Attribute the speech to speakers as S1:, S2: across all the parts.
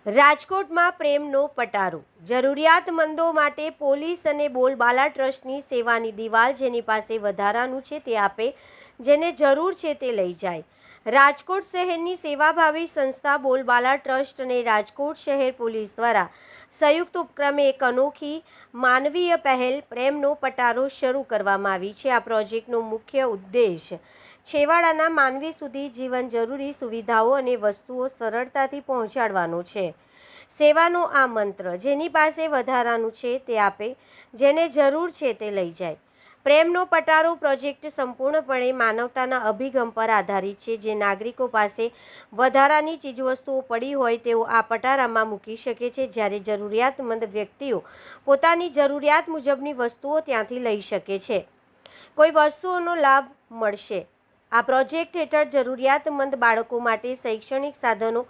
S1: રાજકોટમાં પ્રેમનો પટારો. જરૂરિયાતમંદો માટે પોલીસ અને બોલબાલા ટ્રસ્ટની સેવાની દિવાલ. જેની પાસે વધારાનું છે તે આપે, જેને જરૂર છે તે લઈ જાય. રાજકોટ શહેરની સેવાભાવી સંસ્થા બોલબાલા ટ્રસ્ટ અને રાજકોટ શહેર પોલીસ દ્વારા સંયુક્ત ઉપક્રમે એક અનોખી માનવીય પહેલ પ્રેમનો પટારો શરૂ કરવામાં આવી છે. આ પ્રોજેક્ટનો મુખ્ય ઉદ્દેશ છેવાડાના માનવી સુધી જીવન જરૂરી સુવિધાઓ અને વસ્તુઓ સરળતાથી પહોંચાડવાનો છે. સેવાનો આ મંત્ર, જેની પાસે વધારાનું છે તે આપે, જેને જરૂર છે તે લઈ જાય. પ્રેમનો પટારો પ્રોજેક્ટ સંપૂર્ણપણે માનવતાના અભિગમ પર આધારિત છે, જે નાગરિકો પાસે વધારાની ચીજવસ્તુઓ પડી હોય તેઓ આ પટારામાં મૂકી શકે છે, જ્યારે જરૂરિયાતમંદ વ્યક્તિઓ પોતાની જરૂરિયાત મુજબની વસ્તુઓ ત્યાંથી લઈ શકે છે. કોઈ વસ્તુઓનો લાભ મળશે. આ પ્રોજેક્ટ હેઠળ જરૂરિયાતમંદ બાળકો માટે શૈક્ષણિક સાધનો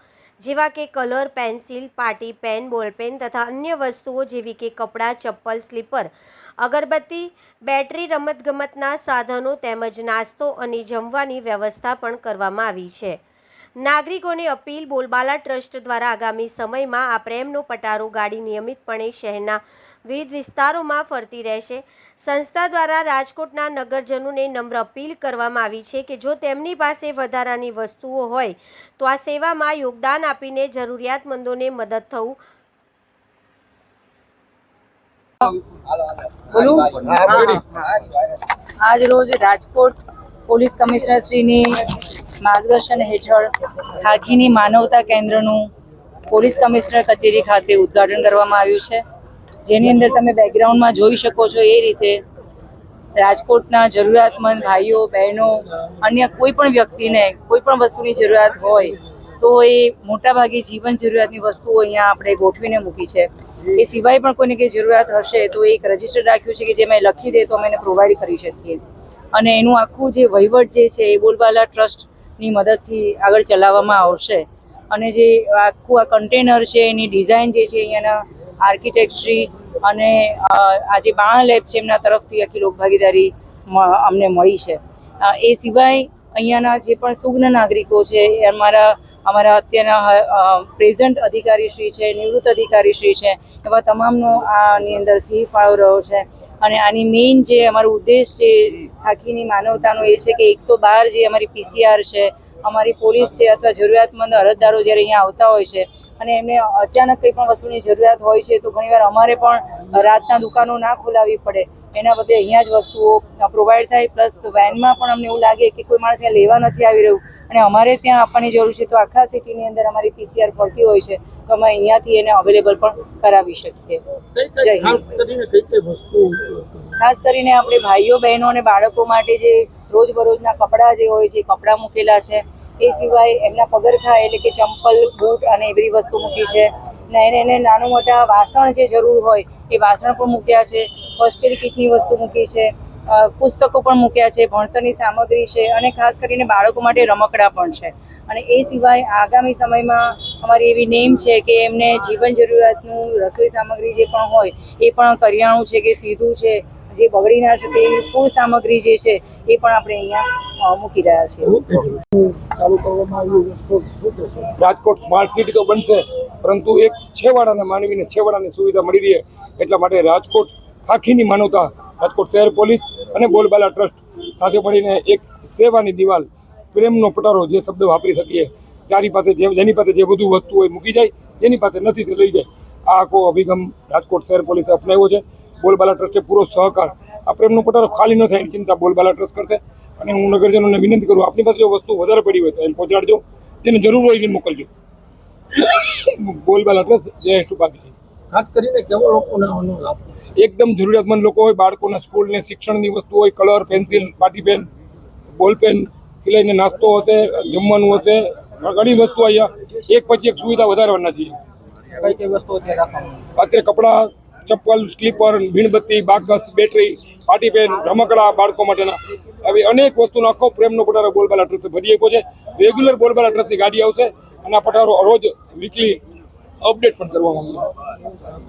S1: જેવા કે કલર પેન્સિલ, પાટી પેન, બોલપેન તથા અન્ય વસ્તુઓ જેવી કે કપડાં, ચપ્પલ, સ્લીપર, અગરબત્તી, બેટરી, રમતગમતના સાધનો તેમજ નાસ્તો અને જમવાની વ્યવસ્થા પણ કરવામાં આવી છે. નાગરિકોને અપીલ. બોલબાલા ટ્રસ્ટ દ્વારા આગામી સમયમાં આ પ્રેમનો પટારો ગાડી નિયમિતપણે શહેરના વિવિધ વિસ્તારોમાં ફરતી રહેશે. સંસ્થા દ્વારા રાજકોટના નગરજનોને નમ્ર અપીલ કરવામાં આવી છે કે જો તેમની પાસે વધારાની વસ્તુઓ હોય તો આ સેવામાં યોગદાન આપીને જરૂરિયાતમંદોને મદદ થવું.
S2: આજ રોજ રાજકોટ પોલીસ કમિશનર શ્રીની માર્ગદર્શન હેઠળ ખાખીની માનવતા કેન્દ્રનું પોલીસ કમિશનર કચેરી ખાતે ઉદ્ઘાટન કરવામાં આવ્યું છે, જેની અંદર તમે બેકગ્રાઉન્ડમાં જોઈ શકો છો એ રીતે રાજકોટના જરૂરિયાતમંદ ભાઈઓ બહેનો અન્ય કોઈ પણ વ્યક્તિને કોઈ પણ વસ્તુની જરૂરિયાત હોય તો એ મોટાભાગે જીવન જરૂરિયાતની વસ્તુઓ અહીંયા આપણે ગોઠવીને મૂકી છે. એ સિવાય પણ કોઈને કંઈ જરૂરિયાત હશે તો એક રજિસ્ટર રાખ્યું છે કે જેમાં લખી દે તો અમે એને પ્રોવાઈડ કરી શકીએ. અને એનું આખું જે વહીવટ જે છે એ બોલબાલા ટ્રસ્ટની મદદથી આગળ ચલાવવામાં આવશે. અને જે આખું આ કન્ટેનર છે એની ડિઝાઇન જે છે અહીંયાના આર્કિટેક્ચરી અને આ જે બાણા લેબ છે એમના તરફથી આખી લોકભાગીદારી અમને મળી છે. એ સિવાય અહીંયાના જે પણ સુજ્ઞ નાગરિકો છે એ અમારા અત્યારના પ્રેઝન્ટ અધિકારીશ્રી છે, નિવૃત્ત અધિકારીશ્રી છે, એવા તમામનો આની અંદર સિંહ ફાળો રહ્યો છે. અને આની મેઇન જે અમારો ઉદ્દેશ છે ખાખીની માનવતાનો એ છે કે 112 જે અમારી પીસીઆર છે, અમારી પોલીસ છે અથવા જરૂરિયાતમંદ અરજદારો જ્યારે અહીંયા આવતા હોય છે અને એમને અચાનક કંઈ પણ વસ્તુની જરૂરિયાત હોય છે તો ઘણીવાર અમારે પણ રાતના દુકાનો ના ખોલાવવી પડે, એના બદલે અહીંયા જ વસ્તુઓ પ્રોવાઈડ થાય. પ્લસ વેનમાં પણ અમને એવું લાગે કે કોઈ માણસ અહીંયા લેવા નથી આવી રહ્યું અને અમારે ત્યાં આપવાની જરૂર છે તો આખા સિટીની અંદર અમારી પીસીઆર ફરતી હોય છે તો અમે અહીંયાથી એને અવેલેબલ પણ કરાવી શકીએ. જય હિન્દ. ખાસ કરીને આપણે ભાઈઓ બહેનો અને બાળકો માટે જે રોજબરોજના કપડાં જે હોય છે કપડાં મૂકેલા છે. એ સિવાય એમના પગરખાં એટલે કે ચંપલ, બૂટ અને એવી વસ્તુ મૂકી છે. ને એને નાનું મોટા વાસણ જે જરૂર હોય એ વાસણ પણ મૂક્યા છે. ફર્સ્ટ એડ કિટની વસ્તુ મૂકી છે, પુસ્તકો પણ મૂક્યા છે, ભણતરની સામગ્રી છે અને ખાસ કરીને બાળકો માટે રમકડા પણ છે. અને એ સિવાય આગામી સમયમાં અમારી એવી નેમ છે કે એમને જીવન જરૂરિયાતનું રસોઈ સામગ્રી જે પણ હોય એ પણ કરિયાણું છે કે સીધું છે જે બગડી ના શકે એવી ફૂડ સામગ્રી જે છે એ પણ આપણે અહીંયા મૂકી રહ્યા છીએ.
S3: રાજકોટ સ્માર્ટ સિટી તો બનશે, પરંતુ એક છેવાડાના માનવીને છેવાડાની સુવિધા મળી રહે એટલા માટે રાજકોટ ખાખીની માનવતા, રાજકોટ શહેર પોલીસ અને બોલબાલા ટ્રસ્ટ સાથે મળીને એક સેવાની દિવાલ, પ્રેમનો પટારો જે શબ્દ વાપરી શકીએ. જેની પાસે જે બધું વસ્તુ હોય મૂકી જાય, જેની પાસે નથી તે લઈ જાય. આ આખો અભિગમ રાજકોટ શહેર પોલીસે અપનાવ્યો છે. બોલબાલા ટ્રસ્ટે પૂરો સહકાર. આ પ્રેમનો પટારો ખાલી ન થાય એની ચિંતા બોલબાલા ટ્રસ્ટ કરશે. અને હું નગરજનોને વિનંતી કરું, આપની પાસે જો વસ્તુ વધારે પડી હોય તો એને પહોંચાડજો, જેને જરૂર હોય એને મોકલજો. બોલબાલા ટ્રસ્ટ જય સુભાષ.
S4: ખાસ કરીને કેવા લોકોને આનો લાભ?
S3: એકદમ જરૂરિયાતમંદ લોકો હોય, બાળકોના સ્કૂલને શિક્ષણની વસ્તુ હોય, કલર પેન્સિલ, પાટી પેન, બોલપેન થી લઈને નાસ્તો હશે, જમવાનું હશે, ઘણી વસ્તુ અહીંયા એક પછી એક સુવિધા વધારવાના છીએ.
S4: કઈ કઈ વસ્તુઓ ત્યાં રાખવામાં?
S3: અત્યારે કપડાં, ચપ્પલ, સ્લીપર, મીણબત્તી, બાકસ, બેટરી, પાટી પેન, રમકડા બાળકો માટેના, આવી અનેક વસ્તુનો આખો પ્રેમનો પટારો બોલબાલા ટ્રસ્ટ ભરી આપ્યો છે. રેગ્યુલર બોલબાલા ટ્રસ્ટની ગાડી આવશે અને આ પટારો રોજ વીકલી અપડેટ પણ કરવામાં આવશે.